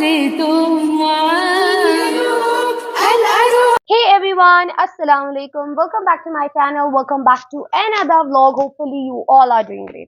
Hey everyone, Assalamu alaikum. Welcome back to my channel. Welcome back to another vlog. Hopefully you all are doing great.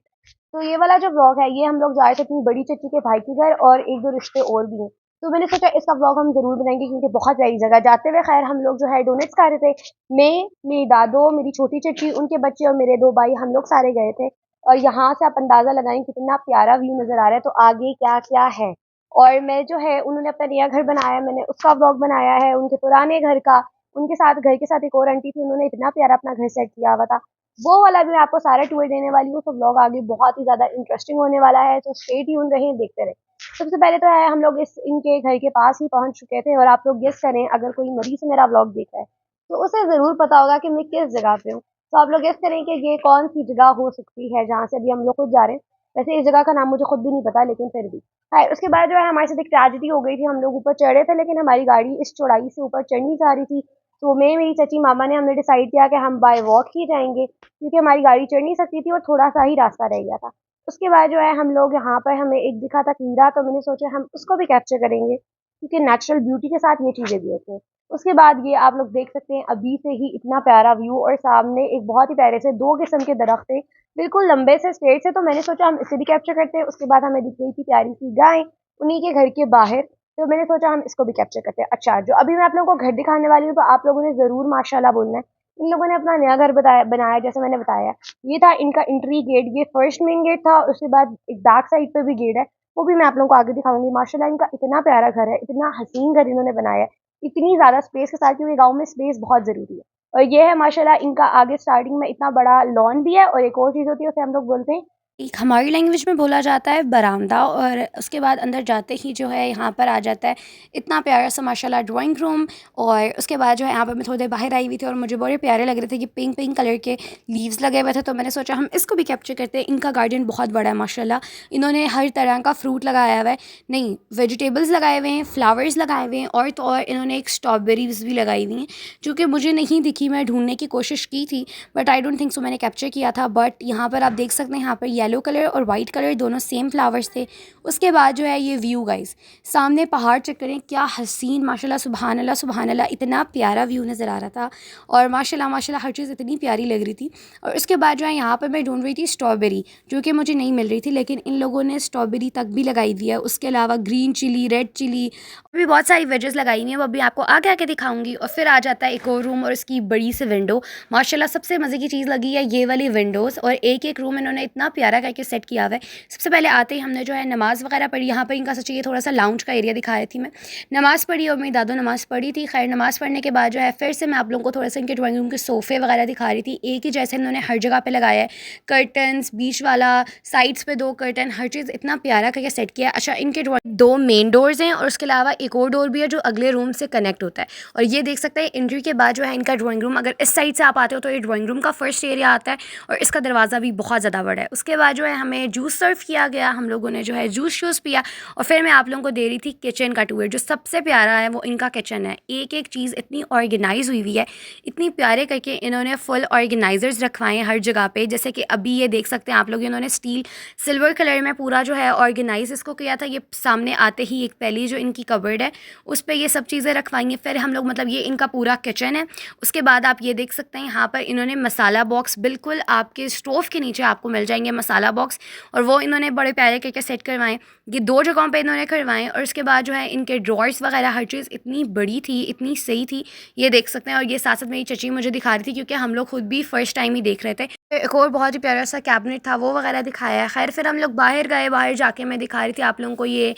तो ये वाला जो vlog है ये हम लोग जा रहे थे अपनी बड़ी चच्ची के भाई के घर और एक दो रिश्ते और भी हैं। तो मैंने सोचा इसका व्लॉग हम जरूर बनाएंगे क्योंकि बहुत प्यारी जगह। जाते हुए खैर हम लोग जो है डोनेट्स खा रहे थे। मैं, मेरी दादो, मेरी छोटी चच्ची, उनके बच्चे और मेरे दो भाई, हम लोग सारे गए थे। और यहाँ से आप अंदाजा लगाएं कितना प्यारा व्यू नजर आ रहा है। तो आगे क्या क्या है, और मैं जो है उन्होंने अपना नया घर बनाया, मैंने उसका व्लॉग बनाया है, उनके पुराने घर का। उनके साथ घर के साथ एक और आंटी थी, उन्होंने इतना प्यारा अपना घर सेट किया हुआ था। वो वाला भी मैं आपको सारा टूर देने वाली हूँ। तो व्लॉग आगे बहुत ही ज्यादा इंटरेस्टिंग होने वाला है, तो स्टे ट्यून रहें, देखते रहें। सबसे पहले तो है हम लोग इस इनके घर के पास ही पहुंच चुके थे। और आप लोग गेस करें, अगर कोई मरीज मेरा व्लॉग देख रहा है तो उसे जरूर पता होगा कि मैं किस जगह पे हूँ। तो आप लोग गेस करें कि ये कौन सी जगह हो सकती है जहाँ से अभी हम लोग खुद जा रहे हैं। वैसे इस जगह का नाम मुझे खुद भी नहीं पता, लेकिन फिर भी है। उसके बाद जो है हमारे साथ एक ट्रेजेडी हो गई थी। हम लोग ऊपर चढ़े थे लेकिन हमारी गाड़ी इस चौड़ाई से ऊपर चढ़ नहीं जा रही थी। तो मैं, मेरी चाची, मामा ने हमने डिसाइड किया कि हम बाय वॉक ही जाएंगे क्योंकि हमारी गाड़ी चढ़ नहीं सकती थी और थोड़ा सा ही रास्ता रह गया था। उसके बाद जो है हम लोग यहाँ पर, हमें एक दिखा था कीड़ा, तो मैंने सोचा हम उसको भी कैप्चर करेंगे क्योंकि नेचुरल ब्यूटी के साथ ये चीज़ें भी होती हैं। उसके बाद ये आप लोग देख सकते हैं अभी से ही इतना प्यारा व्यू, और सामने एक बहुत ही प्यारे से दो किस्म के दरख्त थे, बिल्कुल लंबे से स्ट्रेट से। तो मैंने सोचा हम इसे भी कैप्चर करते हैं। उसके बाद हमें दिख गई थी प्यारी सी गाय उन्हीं के घर के बाहर, तो मैंने सोचा हम इसको भी कैप्चर करते हैं। अच्छा, जो अभी मैं आप लोगों को घर दिखाने वाली हूँ तो आप लोगों ने जरूर माशाल्लाह बोलना है। इन लोगों ने अपना नया घर बनाया जैसे मैंने बताया। ये था इनका एंट्री गेट, ये फर्स्ट मेन गेट था। उसके बाद एक बैक साइड पे भी गेट है, वो भी मैं आप लोगों को आगे दिखाऊंगी। माशाल्लाह इनका इतना प्यारा घर है, इतना हसीन घर इन्होंने बनाया है, इतनी ज्यादा स्पेस के साथ, क्योंकि गाँव में स्पेस बहुत जरूरी है। और ये है माशाल्लाह इनका आगे स्टार्टिंग में इतना बड़ा लॉन भी है। और एक और चीज होती है उसे हम लोग बोलते हैं, एक हमारी लैंग्वेज में बोला जाता है बरामदा। और उसके बाद अंदर जाते ही जो है यहाँ पर आ जाता है इतना प्यारा सा माशाल्लाह ड्राइंग रूम। और उसके बाद जो है यहाँ पर मैं थोड़ी देर बाहर आई हुई थी और मुझे बड़े प्यारे लग रहे थे कि पिंक पिंक कलर के लीव्स लगे हुए थे, तो मैंने सोचा हम इसको भी कैप्चर करते हैं। इनका गार्डन बहुत बड़ा है माशाल्लाह, इन्होंने हर तरह का फ्रूट लगाया हुआ है, नहीं वेजिटेबल्स लगाए हुए हैं, फ्लावर्स लगाए हुए हैं, और तो और इन्होंने एक स्ट्रॉबेरीज भी लगाई हुई हैं जो कि मुझे नहीं दिखी। मैं ढूंढने की कोशिश की थी but I don't think so मैंने कैप्चर किया था। बट यहाँ पर आप देख सकते हैं यहाँ पर येलो कलर और वाइट कलर दोनों सेम फ्लावर्स थे। उसके बाद जो है ये व्यू गाइस, सामने पहाड़ चेक करें, क्या हसीन माशाल्लाह, सुबहान अल्लाह, इतना प्यारा व्यू नज़र आ रहा था। और माशाल्लाह माशाल्लाह हर चीज़ इतनी प्यारी लग रही थी। और उसके बाद जो है यहाँ पर मैं ढूंढ रही थी स्ट्रॉबेरी, जो कि मुझे नहीं मिल रही थी, लेकिन इन लोगों ने स्ट्रॉबेरी तक भी लगाई दी है। उसके अलावा ग्रीन चिली, रेड चिली, और भी बहुत सारी वेजेस लगाई हुई हैं, वो अभी आपको आगे आके दिखाऊंगी। और फिर आ जाता है एक और रूम और उसकी बड़ी सी विंडो। माशाल्लाह सबसे मज़े की चीज़ लगी है ये वाली विंडोज़, और एक एक रूम इन्होंने इतना प्यारा करके सेट किया हुआ है। सबसे पहले आते ही हमने जो है नमाज़ वगैरह पढ़ी। यहाँ पर इनका सच्ची ये थोड़ा सा लाउंज का एरिया दिखा रही थी मैं। नमाज़ पढ़ी और मेरी दादो नमाज़ पढ़ी थी। खैर नमाज़ पढ़ने के बाद जो है फिर से मैं आप लोगों को थोड़ा सा इनके ड्राइंग रूम के सोफ़े वगैरह दिखा रही थी। एक ही जैसे इन्होंने हर जगह पर लगाया है, कर्टन्स बीच वाला, साइड्स पे दो कर्टन, हर चीज़ इतना प्यारा करके सेट किया है। अच्छा, इनके दो मेन डोर्स हैं और उसके अलावा एक और डोर भी है जो अगले रूम से कनेक्ट होता है। और ये देख सकते हैं एंट्री के बाद जो है इनका ड्राइंग रूम, अगर इस साइड से आप आते हो तो ये ड्राइंग रूम का फर्स्ट एरिया आता है और इसका दरवाज़ा भी बहुत ज़्यादा बड़ा है। उसके बाद जो है हमें जूस सर्व किया गया, हम लोगों ने जो है जूस शूस पिया। और फिर मैं आप लोगों को दे रही थी किचन का टूर। जो सबसे प्यारा है वो इनका किचन है, एक एक चीज़ इतनी ऑर्गेनाइज हुई हुई है, इतनी प्यारे करके इन्होंने फुल ऑर्गेनाइजर्स रखवाए हैं हर जगह पे। जैसे कि अभी ये देख सकते हैं आप लोग, इन्होंने स्टील सिल्वर कलर में पूरा जो है ऑर्गेनाइज इसको किया था। ये सामने आते ही एक पहली जो इनकी कबर्ड है उस पर ये सब चीज़ें रखवाएंगे। फिर हम लोग, मतलब ये इनका पूरा किचन है। उसके बाद आप ये देख सकते हैं यहाँ पर इन्होंने मसाला बॉक्स, बिल्कुल आपके स्टोव के नीचे आपको मिल जाएंगे मसाला बॉक्स, और वो इन्होंने बड़े प्यारे करके सेट करवाएं। ये दो जगहों पे इन्होंने करवाएं। और उसके बाद जो है इनके ड्रॉर्स वगैरह हर चीज़ इतनी बड़ी थी, इतनी सही थी, ये देख सकते हैं। और ये साथ साथ मेरी चची मुझे दिखा रही थी क्योंकि हम लोग खुद भी फर्स्ट टाइम ही देख रहे थे। एक और बहुत ही प्यारा सा कैबिनेट था, वो वगैरह दिखाया है। खैर फिर हम लोग बाहर गए, बाहर जाके मैं दिखा रही थी आप लोगों को, ये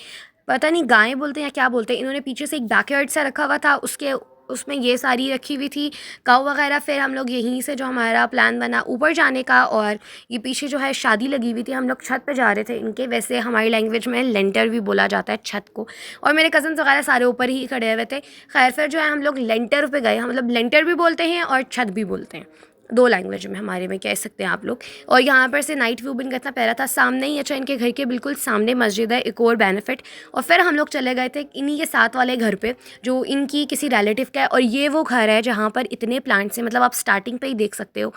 पता नहीं गायें बोलते हैं या क्या बोलते हैं, इन्होंने पीछे से एक बैकयार्ड सा रखा हुआ था, उसके उसमें ये सारी रखी हुई थी काऊ वगैरह। फिर हम लोग यहीं से जो हमारा प्लान बना ऊपर जाने का, और ये पीछे जो है शादी लगी हुई थी, हम लोग छत पे जा रहे थे इनके। वैसे हमारी लैंग्वेज में लेंटर भी बोला जाता है छत को। और मेरे कज़न्स वगैरह सारे ऊपर ही खड़े हुए थे। खैर फिर जो है हम लोग लेंटर पे गए, हम मतलब लेंटर भी बोलते हैं और छत भी बोलते हैं, दो लैंग्वेज में हमारे में कह सकते हैं आप लोग। और यहाँ पर से नाइट व्यू भी इनका इतना प्यारा था, सामने ही, अच्छा इनके घर के बिल्कुल सामने मस्जिद है, एक और बेनिफिट। और फिर हम लोग चले गए थे इन्हीं के साथ वाले घर पे जो इनकी किसी रिलेटिव का है। और ये वो घर है जहाँ पर इतने प्लांट्स हैं, मतलब आप स्टार्टिंग पे ही देख सकते हो,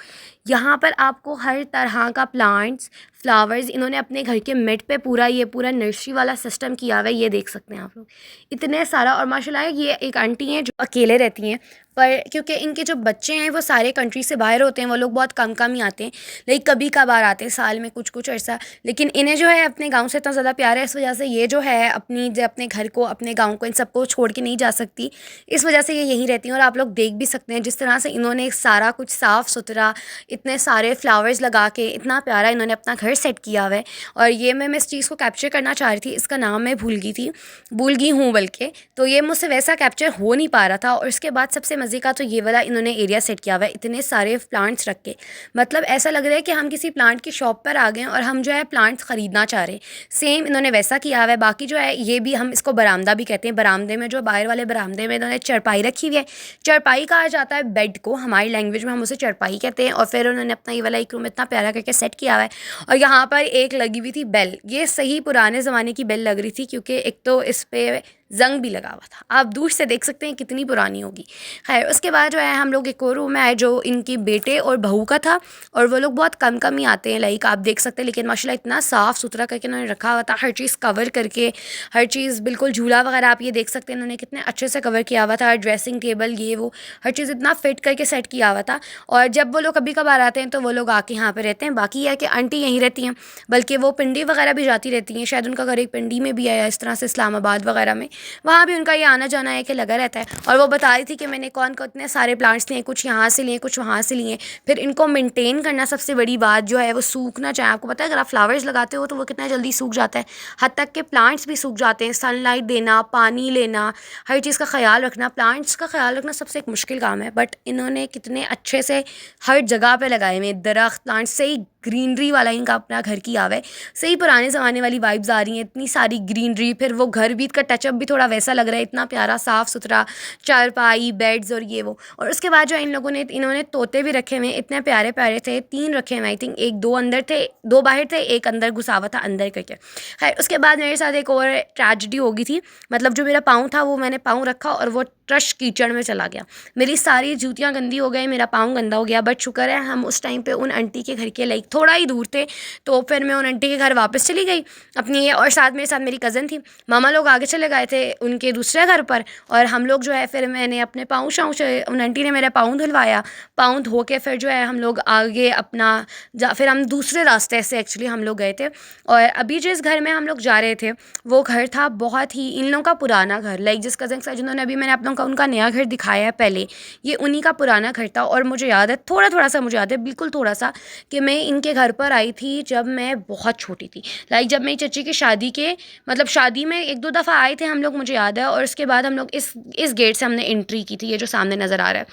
यहाँ पर आपको हर तरह का प्लांट्स, फ्लावर्स इन्होंने अपने घर के मिड पे ये पूरा नर्सरी वाला सिस्टम किया हुआ है, ये देख सकते हैं आप लोग इतने सारा। और माशाल्लाह ये एक आंटी हैं जो अकेले रहती हैं, पर क्योंकि इनके जो बच्चे हैं वो सारे कंट्री से बाहर होते हैं, वो लोग बहुत कम कम ही आते हैं, लेकिन कभी कभार आते हैं साल में कुछ कुछ अर्सा। लेकिन इन्हें जो है अपने गांव से इतना ज़्यादा प्यार है, इस वजह से ये जो है अपने घर को, अपने गांव को, इन सबको छोड़ के नहीं जा सकती, इस वजह से ये यहीं रहती हैं। और आप लोग देख भी सकते हैं जिस तरह से इन्होंने सारा कुछ साफ़ सुथरा, इतने सारे फ्लावर्स लगा के इतना प्यारा इन्होंने अपना घर सेट किया हुआ है। और ये मैं इस चीज़ को कैप्चर करना चाह रही थी, इसका नाम मैं भूल गई हूँ बल्कि, तो ये मुझसे वैसा कैप्चर हो नहीं पा रहा था। और उसके बाद सबसे मज़े का तो ये वाला इन्होंने एरिया सेट किया हुआ है इतने सारे प्लांट्स रख के, मतलब ऐसा लग रहा है कि हम किसी प्लांट की शॉप पर आ गए और हम जो है प्लांट्स ख़रीदना चाह रहे हैं, सेम इन्होंने वैसा किया हुआ है। बाकी जो है ये भी, हम इसको बरामदा भी कहते हैं, बरामदे में जो बाहर वाले बरामदे में इन्होंने चरपाई रखी हुई है। चरपाई कहा जाता है बेड को, हमारी लैंग्वेज में हम उसे चरपाई कहते हैं। और फिर उन्होंने अपना ये वाला एक रूम इतना प्यारा करके सेट किया हुआ है। और यहाँ पर एक लगी हुई थी बेल, ये सही पुराने ज़माने की बेल लग रही थी, क्योंकि एक तो इस पर जंग भी लगा हुआ था, आप दूर से देख सकते हैं कितनी पुरानी होगी। खैर उसके बाद जो है हम लोग एक और रूम में आए जो इनके बेटे और बहू का था, और वो लोग बहुत कम कम ही आते हैं, लाइक आप देख सकते हैं। लेकिन माशाल्लाह इतना साफ़ सुथरा करके इन्होंने रखा हुआ था, हर चीज़ कवर करके, हर चीज़ बिल्कुल, झूला वगैरह आप ये देख सकते हैं इन्होंने कितने अच्छे से कवर किया हुआ था, ड्रेसिंग टेबल ये वो हर चीज़ इतना फिट करके सेट किया हुआ था। और जब वो लोग कभी कभार आते हैं तो वो लोग आके यहाँ पर रहते हैं। बाकी यह है कि आंटी यहीं रहती हैं, बल्कि वो पिंडी वगैरह भी जाती रहती हैं, शायद उनका घर एक पिंडी में भी आया इस तरह से, इस्लामाबाद वगैरह में, वहाँ भी उनका ये आना जाना है कि लगा रहता है। और वो बता रही थी कि मैंने कौन कितने सारे प्लांट्स लिए, कुछ यहाँ से लिए कुछ वहाँ से लिए। फिर इनको मेंटेन करना सबसे बड़ी बात जो है, वो सूखना चाहिए। आपको पता है अगर आप फ्लावर्स लगाते हो तो वो कितना जल्दी सूख जाता है, हद तक के प्लांट्स भी सूख जाते हैं। सनलाइट देना, पानी लेना, हर चीज़ का ख्याल रखना, प्लांट्स का ख्याल रखना सबसे एक मुश्किल काम है। बट इन्होंने कितने अच्छे से हर जगह पे लगाए हुए दरख्त, प्लांट्स, सही ग्रीनरी वाला इनका अपना घर की आवा है, सही पुराने ज़माने वाली वाइब्स आ रही हैं, इतनी सारी ग्रीनरी। फिर वो घर भी का टचअप भी थोड़ा वैसा लग रहा है, इतना प्यारा साफ़ सुथरा, चारपाई, बेड्स और ये वो। और उसके बाद जो इन लोगों ने, इन्होंने तोते भी रखे हुए हैं, इतने प्यारे प्यारे थे, 3 रखे हुए, आई थिंक 1 2 अंदर थे, 2 बाहर थे, 1 अंदर घुसा हुआ था अंदर करके। खैर उसके बाद मेरे साथ एक और ट्रेजेडी हो गई थी, मतलब जो मेरा पाँव था वो मैंने पाँव रखा और वो ट्रश कीचड़ में चला गया, मेरी सारी जूतियाँ गंदी हो गई, मेरा पाँव गंदा हो गया। बट शुक्र है हम उस टाइम पे उन आंटी के घर के लाइक थोड़ा ही दूर थे, तो फिर मैं उन आंटी के घर वापस चली गई अपनी, और साथ मेरे साथ मेरी कज़न थी। मामा लोग आगे चले गए थे उनके दूसरे घर पर, और हम लोग जो है फिर मैंने अपने पाँव शाँव से, उन आंटी ने मेरा पाँव धुलवाया, पाँव धो के फिर जो है हम लोग आगे अपना फिर हम दूसरे रास्ते से एक्चुअली हम लोग गए थे। और अभी जिस घर में हम लोग जा रहे थे वो घर था बहुत ही इन लोगों का पुराना घर, लाइक जिस कज़न के साथ जिन्होंने अभी मैंने आप लोगों का उनका नया घर दिखाया है पहले, ये उन्हीं का पुराना घर था। और मुझे याद है, थोड़ा थोड़ा सा मुझे याद है, बिल्कुल थोड़ा सा, कि मैं इनके घर पर आई थी जब मैं बहुत छोटी थी, लाइक जब मेरी चची की शादी के, मतलब शादी में 1 2 दफ़ा आए थे हम लोग, मुझे याद है। और उसके बाद हम लोग इस गेट से हमने एंट्री की थी, ये जो सामने नज़र आ रहा है,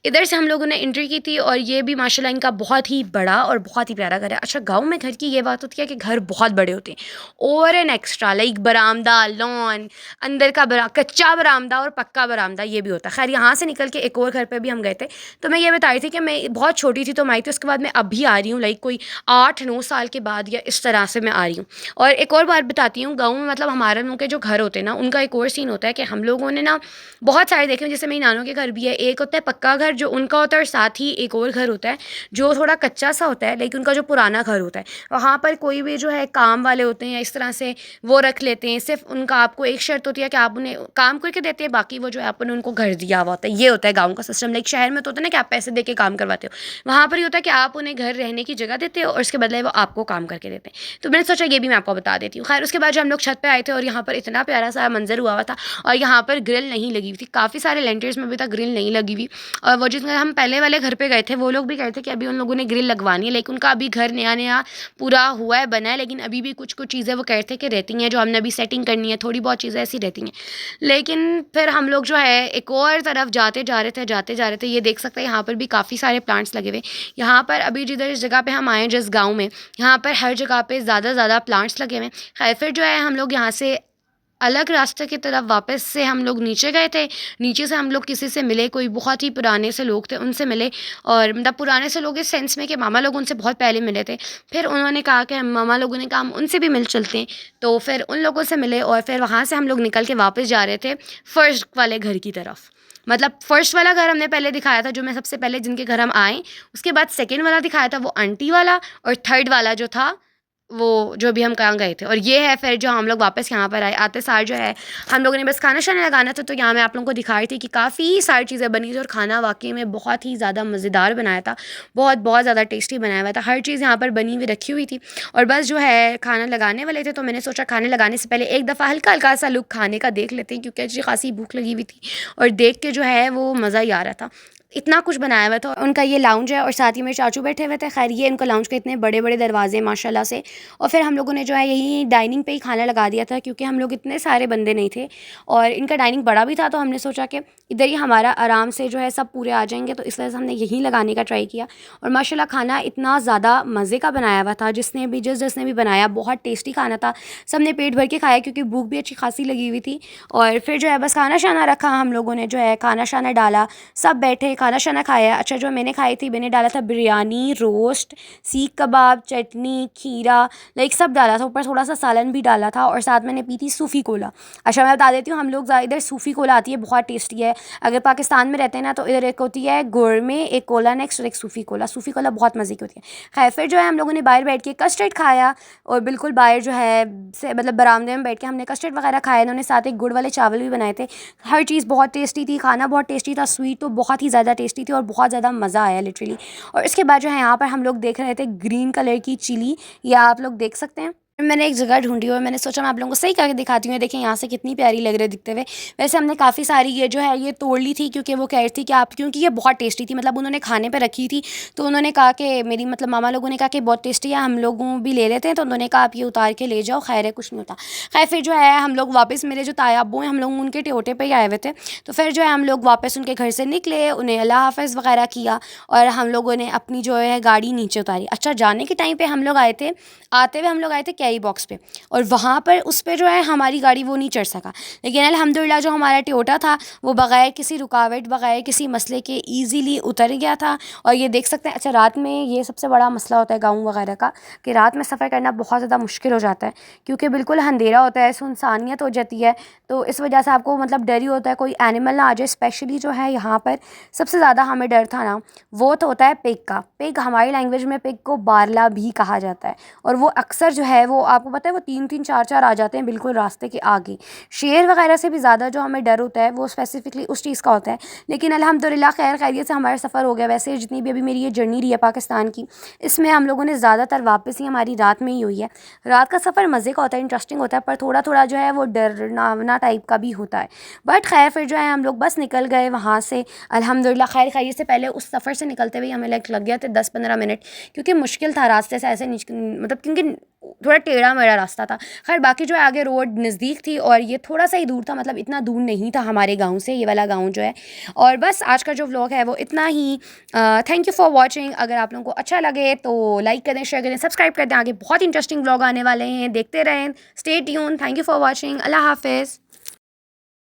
इधर से हम लोगों ने एंट्री की थी। और ये भी माशाल्लाह इनका बहुत ही बड़ा और बहुत ही प्यारा घर है। अच्छा, गाँव में घर की ये बात होती है कि घर बहुत बड़े होते हैं, और एन एक्स्ट्रा, लाइक बरामदा, लॉन, अंदर का कच्चा बरामदा और पक्का बरामदा ये भी होता है। खैर यहाँ से निकल के एक और घर पे भी हम गए थे, तो मैं ये बता रही थी कि मैं बहुत छोटी थी तो मैं आई थी, उसके बाद मैं अभी आ रही हूँ, लाइक कोई 8 9 साल के बाद या इस तरह से मैं आ रही हूँ। और एक और बात बताती हूँ, गाँव में मतलब हमारे लोगों के जो घर होते हैं ना, उनका एक और सीन होता है कि हम लोगों ने ना बहुत सारे देखे, जैसे मेरी नानों के घर भी है, एक होता है पक्का घर जो उनका होता है, और साथ ही एक और घर होता है जो थोड़ा कच्चा सा होता है, लेकिन उनका जो पुराना घर होता है, वहाँ पर कोई भी जो है काम वाले होते हैं या इस तरह से वो रख लेते हैं। सिर्फ उनका आपको एक शर्त होती है कि आप उन्हें काम करके देते हैं, बाकी वो जो है आपने उनको घर दिया हुआ होता है। ये होता है गाँव का सिस्टम। लाइक शहर में तो होता है ना कि आप पैसे दे के काम करवाते हो, वहाँ पर ये होता है कि आप उन्हें घर रहने की जगह देते हो और उसके बदले वो आपको काम करके देते हैं। तो मैंने सोचा ये भी मैं आपको बता देती हूँ। खैर उसके बाद जो हम लोग छत पर आए थे और यहाँ पर इतना प्यारा सा मंजर हुआ हुआ था, और यहाँ पर ग्रिल नहीं लगी हुई थी, काफ़ी सारे लेंटर्स में भी था ग्रिल नहीं लगी हुई। और वो जिसमें हम पहले वाले घर पर गए थे वो लोग भी कहे थे कि अभी उन लोगों ने ग्रिल लगवानी है, लेकिन उनका अभी घर नया नया पूरा हुआ है, बना है, लेकिन अभी भी कुछ कुछ चीज़ें वो कहते थे कि रहती हैं जो हमने अभी सेटिंग करनी है, थोड़ी बहुत चीज़ें ऐसी रहती हैं। लेकिन फिर हम लोग जो है एक और तरफ जाते जा रहे थे, ये देख सकते हैं यहाँ पर भी काफ़ी सारे प्लांट्स लगे हुए। यहाँ पर अभी जिस जगह पे हम आए, जिस गांव में, यहाँ पर हर जगह पे ज़्यादा प्लांट्स लगे हुए हैं। खैर फिर जो है हम लोग यहाँ से अलग रास्ते की तरफ वापस से हम लोग नीचे गए थे। नीचे से हम लोग किसी से मिले, कोई बहुत ही पुराने से लोग थे, उनसे मिले। और मतलब पुराने से लोग इस सेंस में कि मामा लोग उनसे बहुत पहले मिले थे। फिर उन्होंने कहा कि मामा लोगों ने कहा हम उनसे भी मिल चलते हैं, तो फिर उन लोगों से मिले। और फिर वहाँ से हम लोग निकल के वापस जा रहे थे फर्स्ट वाले घर की तरफ। मतलब फर्स्ट वाला घर हमने पहले दिखाया था, जो मैं सबसे पहले जिनके घर हम आए, उसके बाद सेकेंड वाला दिखाया था वो आंटी वाला, और थर्ड वाला जो था वो जो भी हम कहाँ गए थे। और ये है फिर जो हम लोग वापस यहाँ पर आए, आते सार जो है हम लोगों ने बस खाना शाना लगाना था, तो यहाँ मैं आप लोगों को दिखा रही थी कि काफ़ी सारी चीज़ें बनी थी और खाना वाकई में बहुत ही ज़्यादा मज़ेदार बनाया था, बहुत बहुत ज़्यादा टेस्टी बनाया हुआ था। हर चीज़ यहाँ पर बनी हुई रखी हुई थी और बस जो है खाना लगाने वाले थे, तो मैंने सोचा खाने लगाने से पहले एक दफ़ा हल्का हल्का सा लुक खाने का देख लेते हैं, क्योंकि अच्छी खासी भूख लगी हुई थी और देख के जो है वो मज़ा ही आ रहा था। इतना कुछ बनाया हुआ था। उनका ये लाउंज है और साथ ही मेरे चाचू बैठे हुए थे। खैर ये इनका लाउंज के इतने बड़े बड़े दरवाजे माशाल्लाह से। और फिर हम लोगों ने जो है यही डाइनिंग पे ही खाना लगा दिया था, क्योंकि हम लोग इतने सारे बंदे नहीं थे और इनका डाइनिंग बड़ा भी था, तो हमने सोचा कि इधर ही हमारा आराम से जो है सब पूरे आ जाएंगे, तो इस वजह से हमने यहीं लगाने का ट्राई किया। और माशाल्लाह खाना इतना ज़्यादा मज़े का बनाया हुआ था, जिसने भी बनाया बहुत टेस्टी खाना था। सब ने पेट भर के खाया क्योंकि भूख भी अच्छी खासी लगी हुई थी। और फिर जो है बस खाना शाना रखा, हम लोगों ने जो है खाना शाना डाला, सब बैठे खाना शाना खाया। अच्छा जो मैंने खाई थी, मैंने डाला था बिरयानी, रोस्ट, सीख कबाब, चटनी, खीरा, लाइक सब डाला था, ऊपर थोड़ा सा सालन भी डाला था और साथ मैंने पी थी सूफ़ी कोला। अच्छा मैं बता देती हूँ, हम लोग इधर सूफ़ी कोला आती है, बहुत टेस्टी है। अगर पाकिस्तान में रहते हैं ना, तो इधर एक होती है गुड़ में, एक कोला नेक्स्ट और एक सूफ़ी कोला बहुत मज़े की होती है। खैर फिर जो है हम लोगों ने बाहर बैठ के कस्टर्ड खाया और बिल्कुल बाहर जो है मतलब बरामदे में बैठ के हमने कस्टर्ड वगैरह खाया। इन्होंने साथ एक गुड़ वाले चावल भी बनाए थे। हर चीज़ बहुत टेस्टी थी, खाना बहुत टेस्टी था, स्वीट तो बहुत ही ज़्यादा टेस्टी थी और बहुत ज़्यादा मज़ा आया लिटरली। और इसके बाद जो है यहाँ पर हम लोग देख रहे थे ग्रीन कलर की चिली, या आप लोग देख सकते हैं। मैंने एक जगह ढूंढी और मैंने सोचा मैं आप लोगों को सही करके दिखाती हूँ। देखें यहाँ से कितनी प्यारी लग रही है दिखते हुए। वैसे हमने काफ़ी सारी ये जो है ये तोड़ ली थी, क्योंकि वो कह रही थी कि आप, क्योंकि ये बहुत टेस्टी थी, मतलब उन्होंने खाने पे रखी थी, तो उन्होंने कहा कि मेरी मतलब मामा लोगों ने कहा कि बहुत टेस्टी है, हम लोगों भी ले लेते हैं, तो उन्होंने कहा आप ये उतार के ले जाओ, खैर है कुछ नहीं होता। खैर फिर जो है हम लोग वापस, मेरे जो ताया अब्बू हैं, हम लोग उनके ट्योटे पर ही आए हुए थे, तो फिर जो है हम लोग वापस उनके घर से निकले, उन्हें अल्लाह हाफ़िज़ वगैरह किया और हम लोगों ने अपनी जो है गाड़ी नीचे उतारी। अच्छा जाने के टाइम पे हम लोग आए थे, आते हुए हम लोग आए थे कैरी बॉक्स पे, और वहाँ पर उस पे जो है हमारी गाड़ी वो नहीं चढ़ सका, लेकिन अल्हम्दुलिल्लाह जो हमारा टोयोटा था वो बग़ैर किसी रुकावट, बग़ैर किसी मसले के ईज़िली उतर गया था। और ये देख सकते हैं। अच्छा रात में ये सबसे बड़ा मसला होता है गाँव वगैरह का, कि रात में सफ़र करना बहुत ज़्यादा मुश्किल हो जाता है, क्योंकि बिल्कुल अंधेरा होता है, सुनसानियत हो जाती है, तो इस वजह से आपको मतलब डर ही होता है कोई एनिमल ना आ जाए। स्पेशली जो है यहाँ पर सबसे ज़्यादा हमें डर था ना, वो तो होता है पिग का। पिग हमारी लैंग्वेज में पिग को बारला भी कहा जाता है, और वो अक्सर जो है वो आपको पता है वो 3-3 4-4 आ जाते हैं बिल्कुल रास्ते के आगे। शेर वगैरह से भी ज़्यादा जो हमें डर होता है वो स्पेसिफिकली उस चीज़ का होता है। लेकिन अल्हम्दुलिल्लाह खैर खैरियत से हमारा सफ़र हो गया। वैसे जितनी भी अभी मेरी ये जर्नी रही है पाकिस्तान की, इसमें हम लोगों ने ज़्यादातर वापसी हमारी रात में ही हुई है। रात का सफ़र मज़े का होता है, इंटरेस्टिंग होता है, पर थोड़ा थोड़ा जो है वो डरना टाइप का भी होता है। बट खैर फिर जो है हम लोग बस निकल गए वहाँ से अल्हम्दुलिल्लाह खैर खैरियत से। पहले उस सफ़र से निकलते हुए हमें लग गया था 10-15 मिनट, क्योंकि मुश्किल था रास्ते से ऐसे मतलब क्योंकि थोड़ा टेढ़ा मेढ़ा रास्ता था। खैर बाकी जो है आगे रोड नज़दीक थी और ये थोड़ा सा ही दूर था, मतलब इतना दूर नहीं था हमारे गांव से, ये वाला गांव जो है। और बस आज का जो व्लॉग है वो इतना ही। Thank you for watching. अगर आप लोगों को अच्छा लगे तो लाइक करें, शेयर करें, सब्सक्राइब कर दें। आगे बहुत इंटरेस्टिंग व्लॉग आने वाले हैं, देखते रहें। Stay tune. Thank you for watching. अल्लाह हाफिज़।